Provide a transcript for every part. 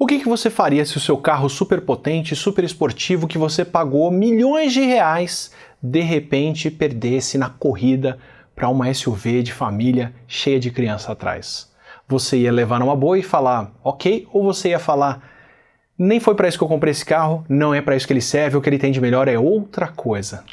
O que você faria se o seu carro super potente, super esportivo, que você pagou milhões de reais, de repente perdesse na corrida para uma SUV de família cheia de criança atrás? Você ia levar numa boa e falar, ok? Ou você ia falar, nem foi para isso que eu comprei esse carro, não é para isso que ele serve, o que ele tem de melhor é outra coisa.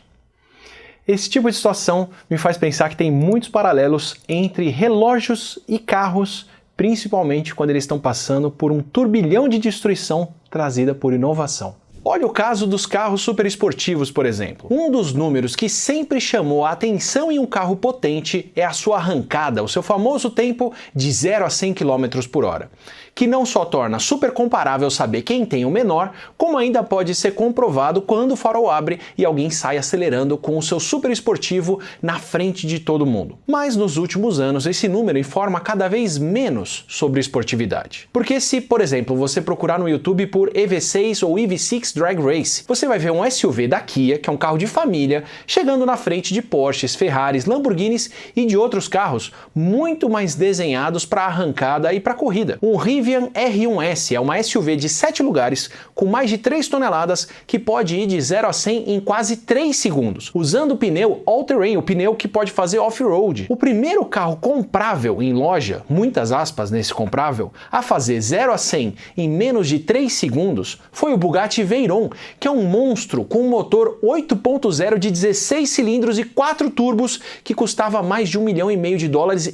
Esse tipo de situação me faz pensar que tem muitos paralelos entre relógios e carros, principalmente quando eles estão passando por um turbilhão de destruição trazida por inovação. Olha o caso dos carros super esportivos, por exemplo. Um dos números que sempre chamou a atenção em um carro potente é a sua arrancada, o seu famoso tempo de 0 a 100 km por hora, que não só torna super comparável saber quem tem o menor, como ainda pode ser comprovado quando o farol abre e alguém sai acelerando com o seu super esportivo na frente de todo mundo. Mas nos últimos anos esse número informa cada vez menos sobre esportividade. Porque se, por exemplo, você procurar no YouTube por EV6 ou EV6 Drag Race, você vai ver um SUV da Kia, que é um carro de família, chegando na frente de Porsches, Ferraris, Lamborghinis e de outros carros muito mais desenhados para arrancada e para corrida. Um Rivian R1S é uma SUV de 7 lugares com mais de 3 toneladas que pode ir de 0 a 100 em quase 3 segundos, usando o pneu all-terrain, o pneu que pode fazer off-road. O primeiro carro comprável em loja, muitas aspas nesse comprável, a fazer 0 a 100 em menos de 3 segundos foi o Bugatti Veyron, que é um monstro com um motor 8.0 de 16 cilindros e 4 turbos que custava mais de $1,5 milhão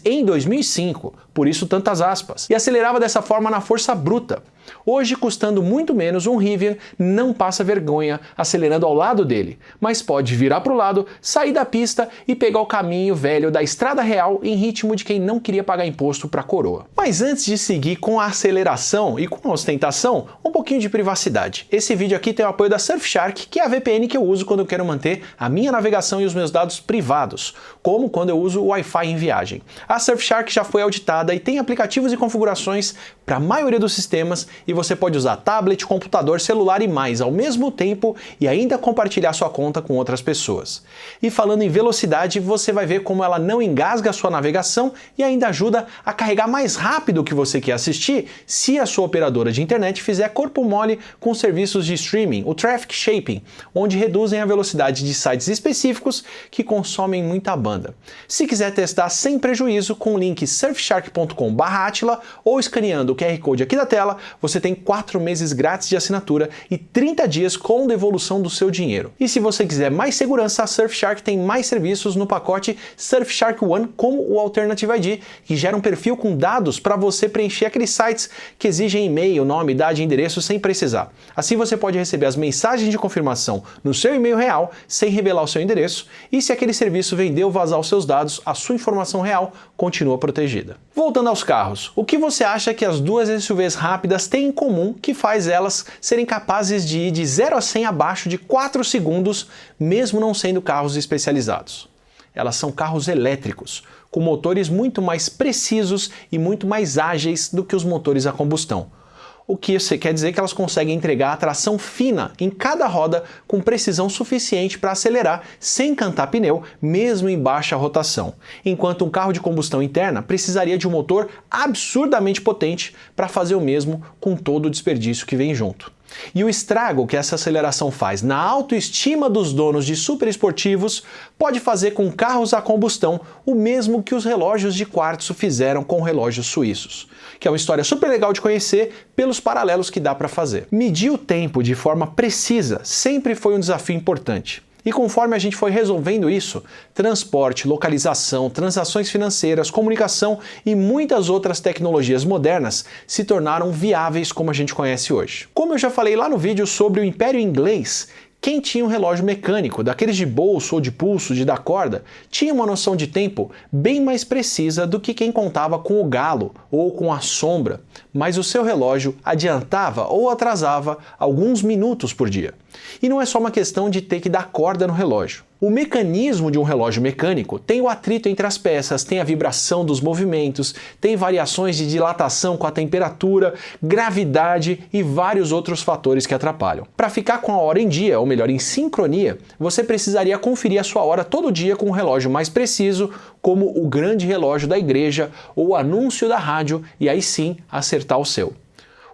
em 2005, por isso tantas aspas, e acelerava dessa forma na força bruta. Hoje, custando muito menos, um Rivian não passa vergonha acelerando ao lado dele, mas pode virar para o lado, sair da pista e pegar o caminho velho da estrada real em ritmo de quem não queria pagar imposto para a coroa. Mas antes de seguir com a aceleração e com a ostentação, um pouquinho de privacidade. Esse vídeo aqui tem o apoio da Surfshark, que é a VPN que eu uso quando eu quero manter a minha navegação e os meus dados privados, como quando eu uso o Wi-Fi em viagem. A Surfshark já foi auditada e tem aplicativos e configurações para a maioria dos sistemas, e você pode usar tablet, computador, celular e mais ao mesmo tempo e ainda compartilhar sua conta com outras pessoas. E falando em velocidade, você vai ver como ela não engasga a sua navegação e ainda ajuda a carregar mais rápido o que você quer assistir se a sua operadora de internet fizer corpo mole com serviços de streaming, o Traffic Shaping, onde reduzem a velocidade de sites específicos que consomem muita banda. Se quiser testar sem prejuízo, com o link surfshark.com/Atila ou escaneando o QR Code aqui da tela, você tem 4 meses grátis de assinatura e 30 dias com devolução do seu dinheiro. E se você quiser mais segurança, a Surfshark tem mais serviços no pacote Surfshark One, como o Alternative ID, que gera um perfil com dados para você preencher aqueles sites que exigem e-mail, nome, idade e endereço sem precisar. Assim você pode receber as mensagens de confirmação no seu e-mail real, sem revelar o seu endereço, e se aquele serviço vender ou vazar os seus dados, a sua informação real continua protegida. Voltando aos carros, o que você acha que as duas SUVs rápidas têm em comum que faz elas serem capazes de ir de 0 a 100 abaixo de 4 segundos, mesmo não sendo carros especializados? Elas são carros elétricos, com motores muito mais precisos e muito mais ágeis do que os motores a combustão. O que quer dizer que elas conseguem entregar a tração fina em cada roda com precisão suficiente para acelerar sem cantar pneu, mesmo em baixa rotação, enquanto um carro de combustão interna precisaria de um motor absurdamente potente para fazer o mesmo com todo o desperdício que vem junto. E o estrago que essa aceleração faz na autoestima dos donos de superesportivos pode fazer com carros a combustão o mesmo que os relógios de quartzo fizeram com relógios suíços, que é uma história super legal de conhecer pelos paralelos que dá para fazer. Medir o tempo de forma precisa sempre foi um desafio importante. E conforme a gente foi resolvendo isso, transporte, localização, transações financeiras, comunicação e muitas outras tecnologias modernas se tornaram viáveis como a gente conhece hoje. Como eu já falei lá no vídeo sobre o Império Inglês, quem tinha um relógio mecânico, daqueles de bolso ou de pulso, de dar corda, tinha uma noção de tempo bem mais precisa do que quem contava com o galo ou com a sombra, mas o seu relógio adiantava ou atrasava alguns minutos por dia. E não é só uma questão de ter que dar corda no relógio. O mecanismo de um relógio mecânico tem o atrito entre as peças, tem a vibração dos movimentos, tem variações de dilatação com a temperatura, gravidade e vários outros fatores que atrapalham. Para ficar com a hora em dia, ou melhor, em sincronia, você precisaria conferir a sua hora todo dia com um relógio mais preciso, como o grande relógio da igreja ou o anúncio da rádio, e aí sim acertar o seu.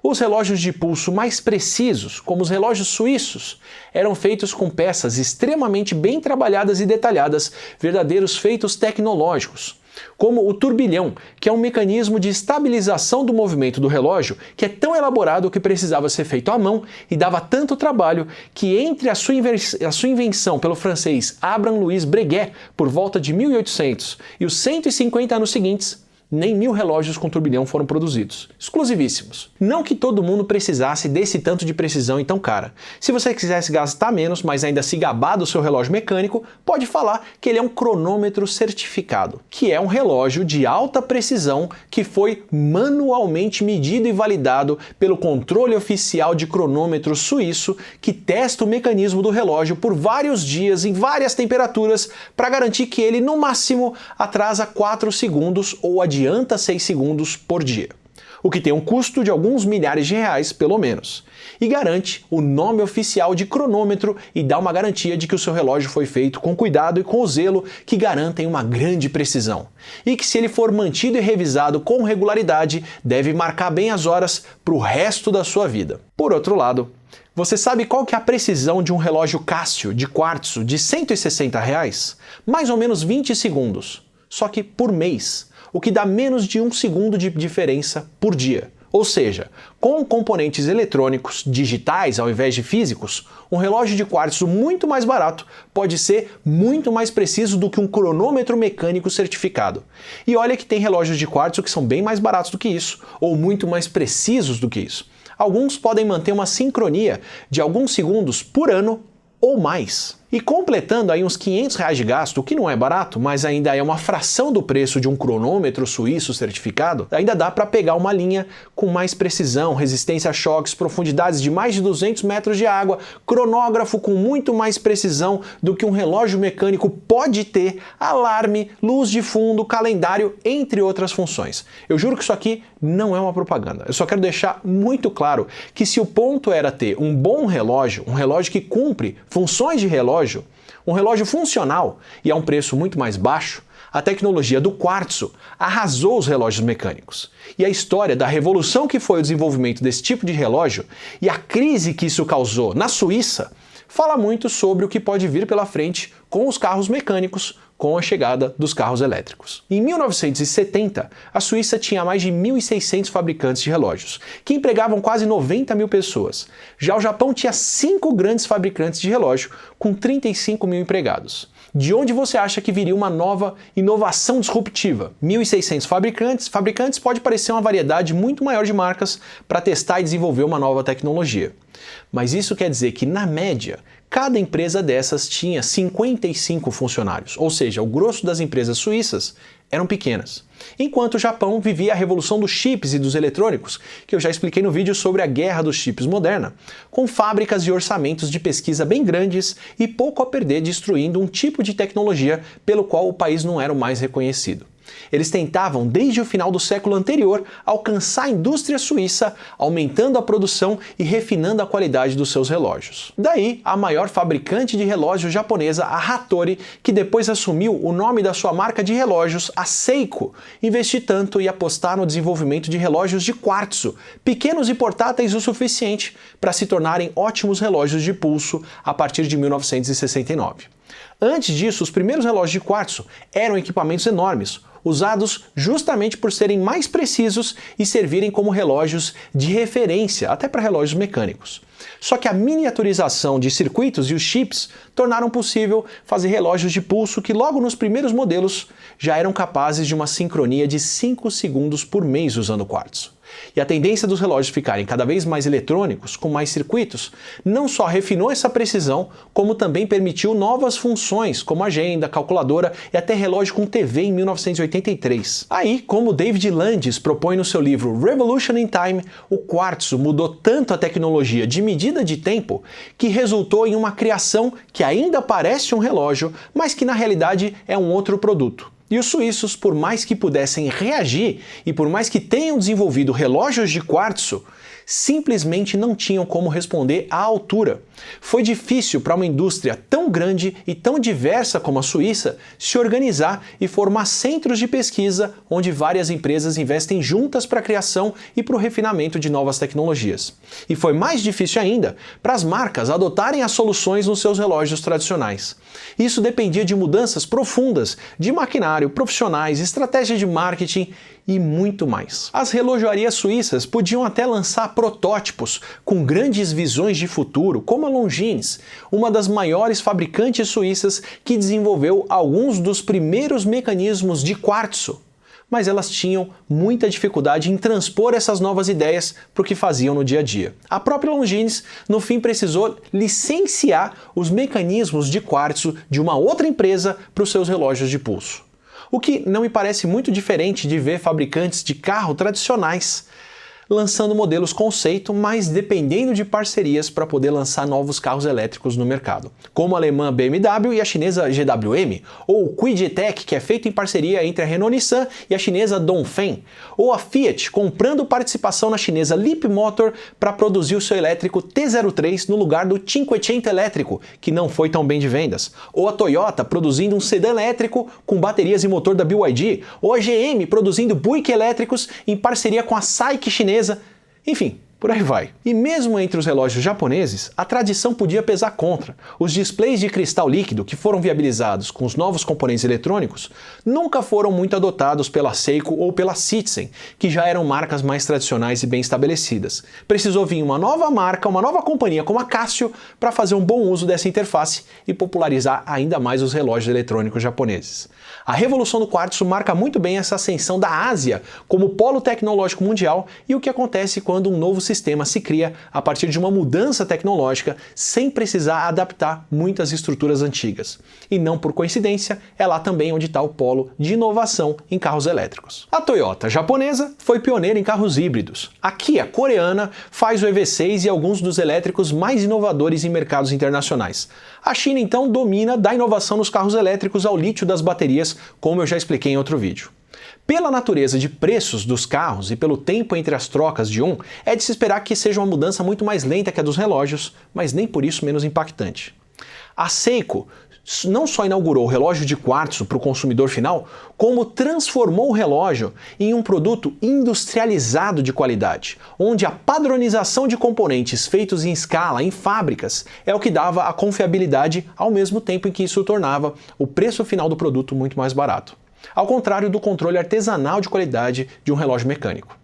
Os relógios de pulso mais precisos, como os relógios suíços, eram feitos com peças extremamente bem trabalhadas e detalhadas, verdadeiros feitos tecnológicos, como o turbilhão, que é um mecanismo de estabilização do movimento do relógio que é tão elaborado que precisava ser feito à mão e dava tanto trabalho que entre a sua invenção pelo francês Abraham-Louis Breguet por volta de 1800 e os 150 anos seguintes, nem 1000 relógios com turbilhão foram produzidos. Exclusivíssimos. Não que todo mundo precisasse desse tanto de precisão e tão cara. Se você quisesse gastar menos, mas ainda se gabar do seu relógio mecânico, pode falar que ele é um cronômetro certificado, que é um relógio de alta precisão que foi manualmente medido e validado pelo controle oficial de cronômetro suíço, que testa o mecanismo do relógio por vários dias em várias temperaturas para garantir que ele, no máximo, atrasa 4 segundos ou adianta 6 segundos por dia, o que tem um custo de alguns milhares de reais pelo menos, e garante o nome oficial de cronômetro e dá uma garantia de que o seu relógio foi feito com cuidado e com o zelo que garantem uma grande precisão, e que se ele for mantido e revisado com regularidade, deve marcar bem as horas para o resto da sua vida. Por outro lado, você sabe qual que é a precisão de um relógio Casio de quartzo de R$160? Mais ou menos 20 segundos, só que por mês, o que dá menos de 1 segundo de diferença por dia. Ou seja, com componentes eletrônicos, digitais ao invés de físicos, um relógio de quartzo muito mais barato pode ser muito mais preciso do que um cronômetro mecânico certificado. E olha que tem relógios de quartzo que são bem mais baratos do que isso, ou muito mais precisos do que isso. Alguns podem manter uma sincronia de alguns segundos por ano ou mais. E completando aí uns R$500 de gasto, o que não é barato, mas ainda é uma fração do preço de um cronômetro suíço certificado, ainda dá para pegar uma linha com mais precisão, resistência a choques, profundidades de mais de 200 metros de água, cronógrafo com muito mais precisão do que um relógio mecânico pode ter, alarme, luz de fundo, calendário, entre outras funções. Eu juro que isso aqui não é uma propaganda. Eu só quero deixar muito claro que se o ponto era ter um bom relógio, um relógio que cumpre funções de relógio, um relógio funcional e a um preço muito mais baixo, a tecnologia do quartzo arrasou os relógios mecânicos. E a história da revolução que foi o desenvolvimento desse tipo de relógio e a crise que isso causou na Suíça fala muito sobre o que pode vir pela frente com os carros mecânicos, com a chegada dos carros elétricos. Em 1970, a Suíça tinha mais de 1.600 fabricantes de relógios, que empregavam quase 90 mil pessoas. Já o Japão tinha 5 grandes fabricantes de relógio, com 35 mil empregados. De onde você acha que viria uma nova inovação disruptiva? 1.600 fabricantes pode parecer uma variedade muito maior de marcas para testar e desenvolver uma nova tecnologia. Mas isso quer dizer que, na média, cada empresa dessas tinha 55 funcionários, ou seja, o grosso das empresas suíças eram pequenas. Enquanto o Japão vivia a revolução dos chips e dos eletrônicos, que eu já expliquei no vídeo sobre a guerra dos chips moderna, com fábricas e orçamentos de pesquisa bem grandes e pouco a perder destruindo um tipo de tecnologia pelo qual o país não era o mais reconhecido. Eles tentavam, desde o final do século anterior, alcançar a indústria suíça, aumentando a produção e refinando a qualidade dos seus relógios. Daí, a maior fabricante de relógios japonesa, a Hattori, que depois assumiu o nome da sua marca de relógios, a Seiko, investir tanto e apostar no desenvolvimento de relógios de quartzo, pequenos e portáteis o suficiente para se tornarem ótimos relógios de pulso a partir de 1969. Antes disso, os primeiros relógios de quartzo eram equipamentos enormes, usados justamente por serem mais precisos e servirem como relógios de referência, até para relógios mecânicos. Só que a miniaturização de circuitos e os chips tornaram possível fazer relógios de pulso que logo nos primeiros modelos já eram capazes de uma sincronia de 5 segundos por mês usando quartzo. E a tendência dos relógios ficarem cada vez mais eletrônicos, com mais circuitos, não só refinou essa precisão, como também permitiu novas funções, como agenda, calculadora e até relógio com TV em 1983. Aí, como David Landis propõe no seu livro Revolution in Time, o quartzo mudou tanto a tecnologia de medida de tempo que resultou em uma criação que ainda parece um relógio, mas que na realidade é um outro produto. E os suíços, por mais que pudessem reagir e por mais que tenham desenvolvido relógios de quartzo, simplesmente não tinham como responder à altura. Foi difícil para uma indústria tão grande e tão diversa como a Suíça se organizar e formar centros de pesquisa onde várias empresas investem juntas para a criação e para o refinamento de novas tecnologias. E foi mais difícil ainda para as marcas adotarem as soluções nos seus relógios tradicionais. Isso dependia de mudanças profundas de maquinário, profissionais, estratégia de marketing e muito mais. As relojoarias suíças podiam até lançar protótipos com grandes visões de futuro, como a Longines, uma das maiores fabricantes suíças que desenvolveu alguns dos primeiros mecanismos de quartzo. Mas elas tinham muita dificuldade em transpor essas novas ideias para o que faziam no dia a dia. A própria Longines, no fim, precisou licenciar os mecanismos de quartzo de uma outra empresa para os seus relógios de pulso. O que não me parece muito diferente de ver fabricantes de carro tradicionais lançando modelos conceito, mas dependendo de parcerias para poder lançar novos carros elétricos no mercado, como a alemã BMW e a chinesa GWM, ou o Quid-E-Tech, que é feito em parceria entre a Renault-Nissan e a chinesa Dongfeng, ou a Fiat comprando participação na chinesa Leapmotor para produzir o seu elétrico T03 no lugar do Cinquecento elétrico, que não foi tão bem de vendas, ou a Toyota produzindo um sedã elétrico com baterias e motor da BYD, ou a GM produzindo Buick elétricos em parceria com a SAIC chinesa. Enfim, por aí vai. E mesmo entre os relógios japoneses, a tradição podia pesar contra. Os displays de cristal líquido que foram viabilizados com os novos componentes eletrônicos nunca foram muito adotados pela Seiko ou pela Citizen, que já eram marcas mais tradicionais e bem estabelecidas. Precisou vir uma nova marca, uma nova companhia como a Casio para fazer um bom uso dessa interface e popularizar ainda mais os relógios eletrônicos japoneses. A revolução do quartzo marca muito bem essa ascensão da Ásia como polo tecnológico mundial e o que acontece quando um novo sistema se cria a partir de uma mudança tecnológica sem precisar adaptar muitas estruturas antigas. E não por coincidência, é lá também onde está o polo de inovação em carros elétricos. A Toyota japonesa foi pioneira em carros híbridos. A Kia coreana faz o EV6 e alguns dos elétricos mais inovadores em mercados internacionais. A China então domina da inovação nos carros elétricos ao lítio das baterias, como eu já expliquei em outro vídeo. Pela natureza de preços dos carros e pelo tempo entre as trocas de um, é de se esperar que seja uma mudança muito mais lenta que a dos relógios, mas nem por isso menos impactante. A Seiko não só inaugurou o relógio de quartzo para o consumidor final, como transformou o relógio em um produto industrializado de qualidade, onde a padronização de componentes feitos em escala, em fábricas, é o que dava a confiabilidade ao mesmo tempo em que isso tornava o preço final do produto muito mais barato. Ao contrário do controle artesanal de qualidade de um relógio mecânico.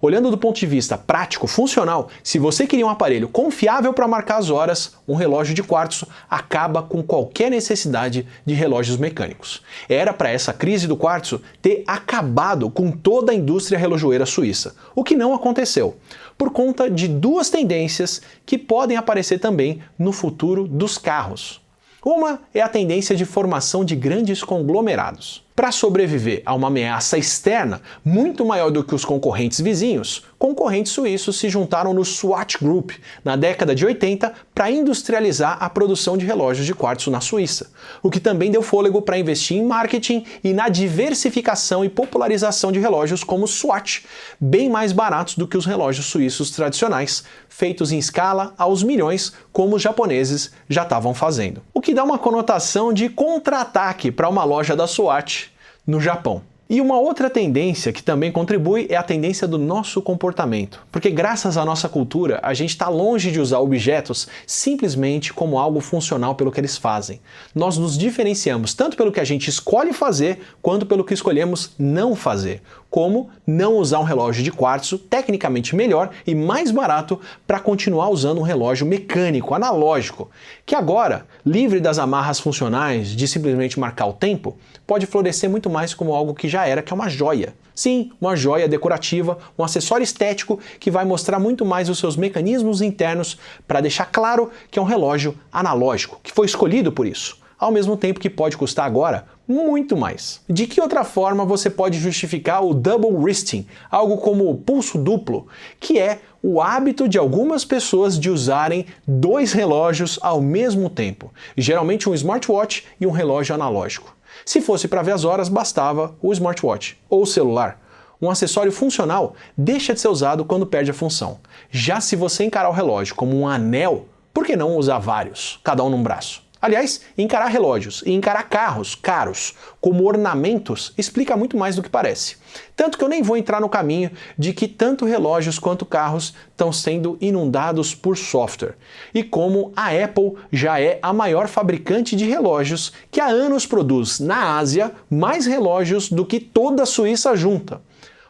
Olhando do ponto de vista prático, funcional, se você queria um aparelho confiável para marcar as horas, um relógio de quartzo acaba com qualquer necessidade de relógios mecânicos. Era para essa crise do quartzo ter acabado com toda a indústria relojoeira suíça, o que não aconteceu, por conta de duas tendências que podem aparecer também no futuro dos carros. Uma é a tendência de formação de grandes conglomerados. Para sobreviver a uma ameaça externa muito maior do que os concorrentes vizinhos, concorrentes suíços se juntaram no Swatch Group na década de 80 para industrializar a produção de relógios de quartzo na Suíça, o que também deu fôlego para investir em marketing e na diversificação e popularização de relógios como Swatch, bem mais baratos do que os relógios suíços tradicionais, feitos em escala aos milhões, como os japoneses já estavam fazendo. O que dá uma conotação de contra-ataque para uma loja da Swatch no Japão. E uma outra tendência que também contribui é a tendência do nosso comportamento, porque graças à nossa cultura a gente está longe de usar objetos simplesmente como algo funcional pelo que eles fazem. Nós nos diferenciamos tanto pelo que a gente escolhe fazer, quanto pelo que escolhemos não fazer, como não usar um relógio de quartzo tecnicamente melhor e mais barato para continuar usando um relógio mecânico, analógico, que agora, livre das amarras funcionais de simplesmente marcar o tempo, pode florescer muito mais como algo que já era, que é uma joia. Sim, uma joia decorativa, um acessório estético que vai mostrar muito mais os seus mecanismos internos para deixar claro que é um relógio analógico, que foi escolhido por isso, ao mesmo tempo que pode custar agora muito mais. De que outra forma você pode justificar o double wristing, algo como o pulso duplo, que é o hábito de algumas pessoas de usarem dois relógios ao mesmo tempo, geralmente um smartwatch e um relógio analógico. Se fosse para ver as horas, bastava o smartwatch ou o celular. Um acessório funcional deixa de ser usado quando perde a função. Já se você encarar o relógio como um anel, por que não usar vários, cada um num braço? Aliás, encarar relógios e encarar carros caros como ornamentos explica muito mais do que parece. Tanto que eu nem vou entrar no caminho de que tanto relógios quanto carros estão sendo inundados por software. E como a Apple já é a maior fabricante de relógios, que há anos produz na Ásia mais relógios do que toda a Suíça junta.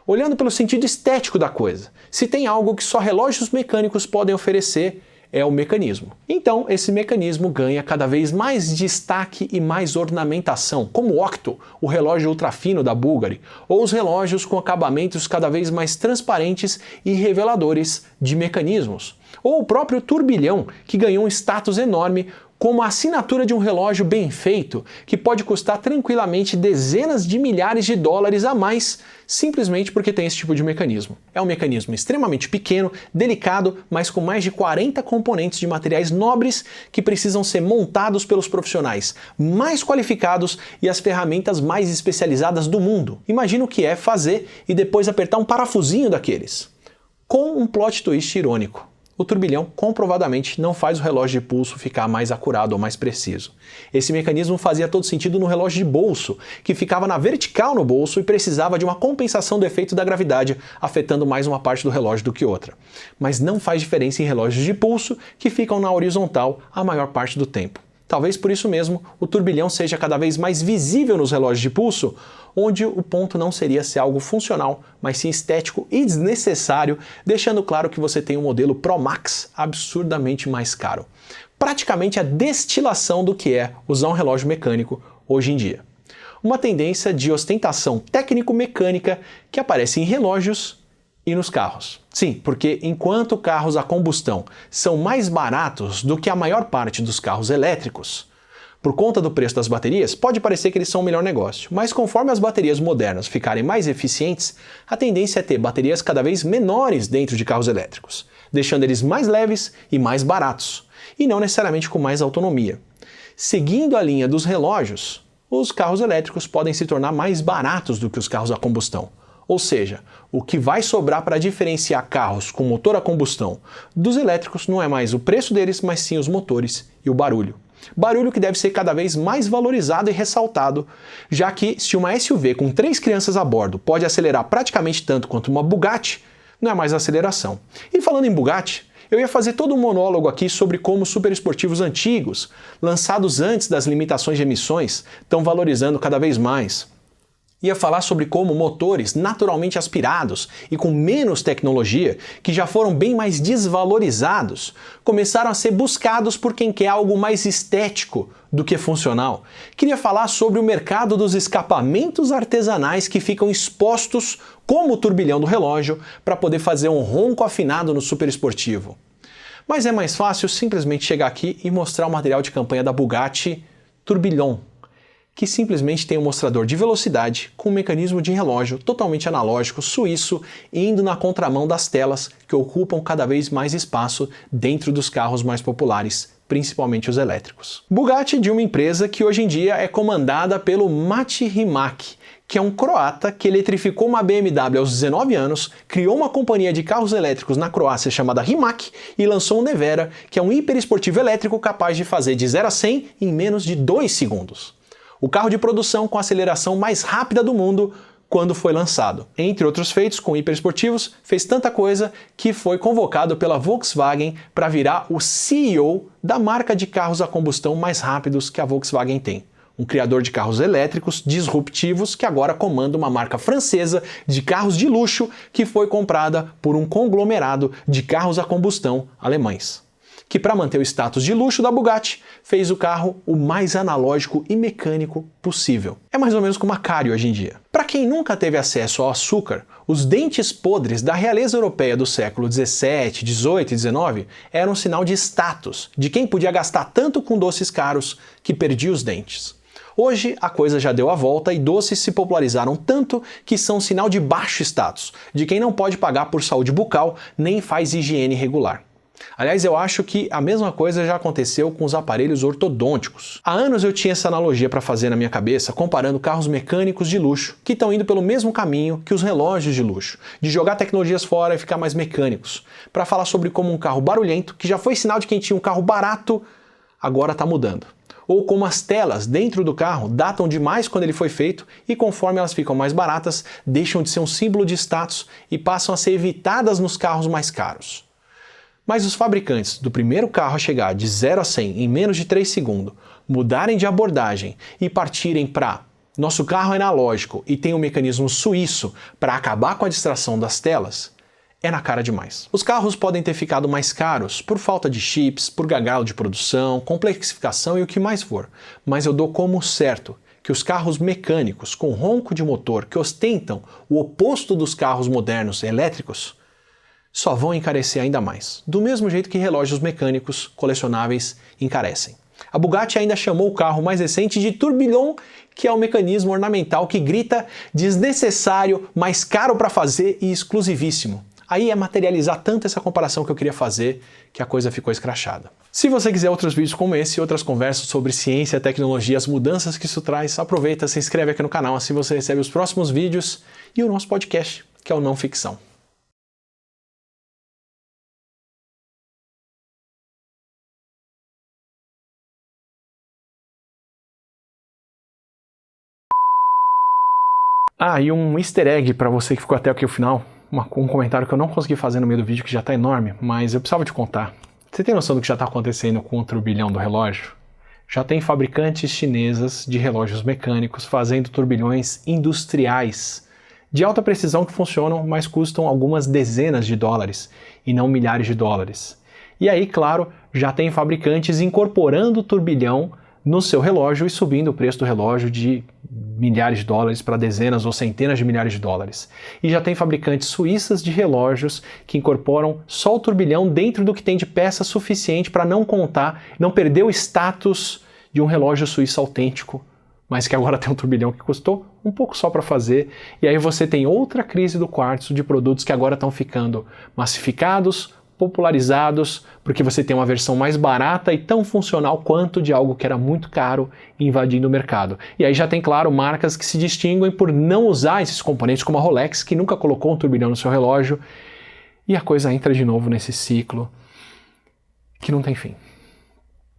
Olhando pelo sentido estético da coisa, se tem algo que só relógios mecânicos podem oferecer, é o mecanismo. Então, esse mecanismo ganha cada vez mais destaque e mais ornamentação, como o Octo, o relógio ultrafino da Bulgari, ou os relógios com acabamentos cada vez mais transparentes e reveladores de mecanismos, ou o próprio turbilhão, que ganhou um status enorme como a assinatura de um relógio bem feito, que pode custar tranquilamente dezenas de milhares de dólares a mais, simplesmente porque tem esse tipo de mecanismo. É um mecanismo extremamente pequeno, delicado, mas com mais de 40 componentes de materiais nobres que precisam ser montados pelos profissionais mais qualificados e as ferramentas mais especializadas do mundo. Imagina o que é fazer e depois apertar um parafusinho daqueles. Com um plot twist irônico. O turbilhão comprovadamente não faz o relógio de pulso ficar mais acurado ou mais preciso. Esse mecanismo fazia todo sentido no relógio de bolso, que ficava na vertical no bolso e precisava de uma compensação do efeito da gravidade, afetando mais uma parte do relógio do que outra. Mas não faz diferença em relógios de pulso, que ficam na horizontal a maior parte do tempo. Talvez por isso mesmo o turbilhão seja cada vez mais visível nos relógios de pulso, onde o ponto não seria ser algo funcional, mas sim estético e desnecessário, deixando claro que você tem um modelo Pro Max absurdamente mais caro. Praticamente a destilação do que é usar um relógio mecânico hoje em dia. Uma tendência de ostentação técnico-mecânica que aparece em relógios e nos carros. Sim, porque enquanto carros a combustão são mais baratos do que a maior parte dos carros elétricos, por conta do preço das baterias, pode parecer que eles são o melhor negócio, mas conforme as baterias modernas ficarem mais eficientes, a tendência é ter baterias cada vez menores dentro de carros elétricos, deixando eles mais leves e mais baratos, e não necessariamente com mais autonomia. Seguindo a linha dos relógios, os carros elétricos podem se tornar mais baratos do que os carros a combustão. Ou seja, o que vai sobrar para diferenciar carros com motor a combustão dos elétricos não é mais o preço deles, mas sim os motores e o barulho. Barulho que deve ser cada vez mais valorizado e ressaltado, já que se uma SUV com 3 crianças a bordo pode acelerar praticamente tanto quanto uma Bugatti, não é mais aceleração. E falando em Bugatti, eu ia fazer todo um monólogo aqui sobre como superesportivos antigos, lançados antes das limitações de emissões, estão valorizando cada vez mais. Ia falar sobre como motores naturalmente aspirados e com menos tecnologia, que já foram bem mais desvalorizados, começaram a ser buscados por quem quer algo mais estético do que funcional. Queria falar sobre o mercado dos escapamentos artesanais que ficam expostos como o turbilhão do relógio para poder fazer um ronco afinado no superesportivo. Mas é mais fácil simplesmente chegar aqui e mostrar o material de campanha da Bugatti Tourbillon, que simplesmente tem um mostrador de velocidade com um mecanismo de relógio totalmente analógico, suíço, indo na contramão das telas que ocupam cada vez mais espaço dentro dos carros mais populares, principalmente os elétricos. Bugatti de uma empresa que hoje em dia é comandada pelo Mate Rimac, que é um croata que eletrificou uma BMW aos 19 anos, criou uma companhia de carros elétricos na Croácia chamada Rimac e lançou o Nevera, que é um hiperesportivo elétrico capaz de fazer de 0 a 100 em menos de 2 segundos. O carro de produção com a aceleração mais rápida do mundo quando foi lançado. Entre outros feitos com hiperesportivos, fez tanta coisa que foi convocado pela Volkswagen para virar o CEO da marca de carros a combustão mais rápidos que a Volkswagen tem. Um criador de carros elétricos disruptivos que agora comanda uma marca francesa de carros de luxo que foi comprada por um conglomerado de carros a combustão alemães, que para manter o status de luxo da Bugatti, fez o carro o mais analógico e mecânico possível. É mais ou menos como a Cário hoje em dia. Para quem nunca teve acesso ao açúcar, os dentes podres da realeza europeia do século 17, 18 e 19 eram um sinal de status, de quem podia gastar tanto com doces caros que perdia os dentes. Hoje a coisa já deu a volta e doces se popularizaram tanto que são um sinal de baixo status, de quem não pode pagar por saúde bucal nem faz higiene regular. Aliás, eu acho que a mesma coisa já aconteceu com os aparelhos ortodônticos. Há anos eu tinha essa analogia para fazer na minha cabeça, comparando carros mecânicos de luxo, que estão indo pelo mesmo caminho que os relógios de luxo, de jogar tecnologias fora e ficar mais mecânicos, para falar sobre como um carro barulhento, que já foi sinal de quem tinha um carro barato, agora está mudando. Ou como as telas dentro do carro datam demais quando ele foi feito e conforme elas ficam mais baratas, deixam de ser um símbolo de status e passam a ser evitadas nos carros mais caros. Mas os fabricantes do primeiro carro a chegar de 0 a 100 em menos de 3 segundos, mudarem de abordagem e partirem para nosso carro é analógico e tem um mecanismo suíço para acabar com a distração das telas, é na cara demais. Os carros podem ter ficado mais caros por falta de chips, por gargalo de produção, complexificação e o que mais for, mas eu dou como certo que os carros mecânicos com ronco de motor que ostentam o oposto dos carros modernos elétricos só vão encarecer ainda mais, do mesmo jeito que relógios mecânicos colecionáveis encarecem. A Bugatti ainda chamou o carro mais recente de tourbillon, que é um mecanismo ornamental que grita desnecessário, mais caro para fazer e exclusivíssimo. Aí é materializar tanto essa comparação que eu queria fazer que a coisa ficou escrachada. Se você quiser outros vídeos como esse e outras conversas sobre ciência, tecnologia, as mudanças que isso traz, aproveita, se inscreve aqui no canal, assim você recebe os próximos vídeos e o nosso podcast, que é o Não Ficção. E um easter egg para você que ficou até aqui o final, um comentário que eu não consegui fazer no meio do vídeo, que já está enorme, mas eu precisava te contar. Você tem noção do que já está acontecendo com o turbilhão do relógio? Já tem fabricantes chinesas de relógios mecânicos fazendo turbilhões industriais de alta precisão que funcionam, mas custam algumas dezenas de dólares e não milhares de dólares. E aí, claro, já tem fabricantes incorporando o turbilhão no seu relógio e subindo o preço do relógio de milhares de dólares para dezenas ou centenas de milhares de dólares. E já tem fabricantes suíças de relógios que incorporam só o turbilhão dentro do que tem de peça suficiente para não contar, não perder o status de um relógio suíço autêntico, mas que agora tem um turbilhão que custou um pouco só para fazer. E aí você tem outra crise do quartzo de produtos que agora estão ficando massificados, popularizados, porque você tem uma versão mais barata e tão funcional quanto de algo que era muito caro invadindo o mercado. E aí já tem, claro, marcas que se distinguem por não usar esses componentes, como a Rolex, que nunca colocou um turbilhão no seu relógio, e a coisa entra de novo nesse ciclo que não tem fim.